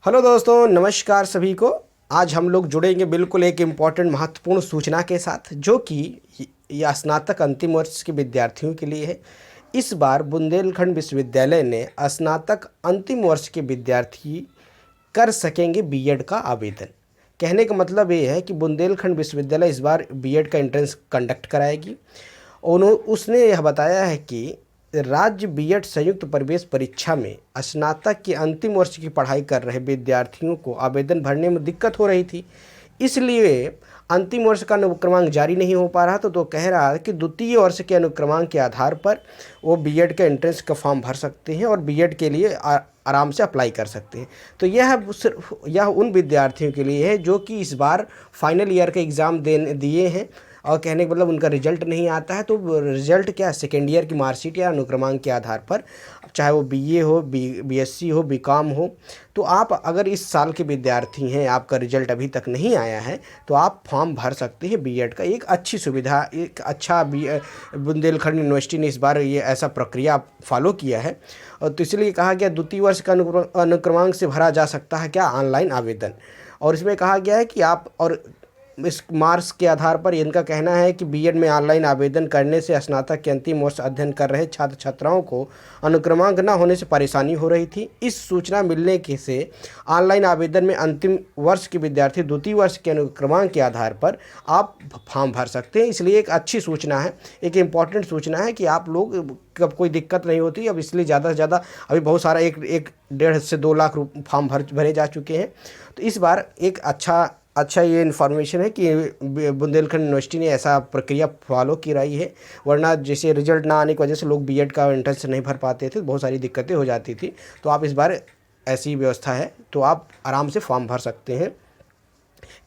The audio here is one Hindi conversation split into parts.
हेलो दोस्तों, नमस्कार सभी को। आज हम लोग जुड़ेंगे बिल्कुल एक इम्पॉर्टेंट महत्वपूर्ण सूचना के साथ, जो कि यह स्नातक अंतिम वर्ष के विद्यार्थियों के लिए है। इस बार बुंदेलखंड विश्वविद्यालय ने स्नातक अंतिम वर्ष के विद्यार्थी कर सकेंगे बीएड का आवेदन। कहने का मतलब ये है कि बुंदेलखंड विश्वविद्यालय इस बार बीएड का एंट्रेंस कंडक्ट कराएगी। उसने यह बताया है कि राज्य बीएड संयुक्त प्रवेश परीक्षा में स्नातक के अंतिम वर्ष की पढ़ाई कर रहे विद्यार्थियों को आवेदन भरने में दिक्कत हो रही थी, इसलिए अंतिम वर्ष का अनुक्रमांक जारी नहीं हो पा रहा था। तो कह रहा है कि द्वितीय वर्ष के अनुक्रमांक के आधार पर वो बीएड का एंट्रेंस का फॉर्म भर सकते हैं और बीएड के लिए आराम से अप्लाई कर सकते हैं। तो यह उन विद्यार्थियों के लिए है जो कि इस बार फाइनल ईयर का एग्ज़ाम दिए हैं और कहने का मतलब उनका रिजल्ट नहीं आता है। तो रिजल्ट क्या, सेकेंड ईयर की मार्कशीट या अनुक्रमांक के आधार पर, चाहे वो बीए हो, बीएससी हो, बीकॉम हो, तो आप अगर इस साल के विद्यार्थी हैं, आपका रिजल्ट अभी तक नहीं आया है, तो आप फॉर्म भर सकते हैं बीएड का। एक अच्छी सुविधा, एक अच्छा बुंदेलखंड यूनिवर्सिटी ने इस बार ये ऐसा प्रक्रिया फॉलो किया है। और तो इसलिए कहा गया द्वितीय वर्ष का अनुक्रमांक से भरा जा सकता है क्या, ऑनलाइन आवेदन। और इसमें कहा गया है कि आप और इस मार्क्स के आधार पर इनका कहना है कि बीएड में ऑनलाइन आवेदन करने से स्नातक के अंतिम वर्ष अध्ययन कर रहे छात्र छात्राओं को अनुक्रमांक न होने से परेशानी हो रही थी। इस सूचना मिलने के से ऑनलाइन आवेदन में अंतिम वर्ष के विद्यार्थी द्वितीय वर्ष के अनुक्रमांक के आधार पर आप फॉर्म भर सकते हैं। इसलिए एक अच्छी सूचना है, एक इम्पॉर्टेंट सूचना है कि आप लोग कब कोई दिक्कत नहीं होती। अब इसलिए ज़्यादा से ज़्यादा अभी बहुत सारा एक 1.5 से 2 लाख फॉर्म भरे जा चुके हैं। तो इस बार एक अच्छा ये इन्फॉर्मेशन है कि बुंदेलखंड यूनिवर्सिटी ने ऐसा प्रक्रिया फॉलो की रही है। वरना जैसे रिजल्ट ना आने की वजह से लोग बीएड का एंट्रेंस नहीं भर पाते थे, बहुत सारी दिक्कतें हो जाती थी। तो आप इस बार ऐसी व्यवस्था है, तो आप आराम से फॉर्म भर सकते हैं।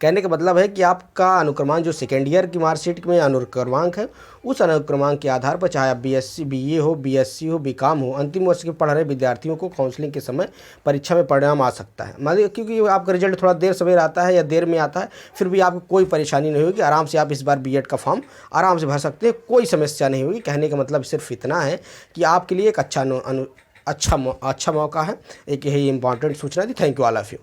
कहने का मतलब है कि आपका अनुक्रमांक जो सेकेंड ईयर की मार्कशीट में अनुक्रमांक है, उस अनुक्रमांक के आधार पर चाहे आप बीएससी, बीए हो, बीएससी हो, बीकॉम हो, अंतिम वर्ष के पढ़ रहे विद्यार्थियों को काउंसलिंग के समय परीक्षा में परिणाम आ सकता है। मान लीजिए क्योंकि आपका रिजल्ट थोड़ा देर सवेर आता है या देर में आता है, फिर भी आपको कोई परेशानी नहीं होगी। आराम से आप इस बार बीएड का फॉर्म आराम से भर सकते हैं, कोई समस्या नहीं होगी। कहने का मतलब सिर्फ इतना है कि आपके लिए एक अच्छा मौका है। एक यही इंपॉर्टेंट सूचना थी। Thank you all of you.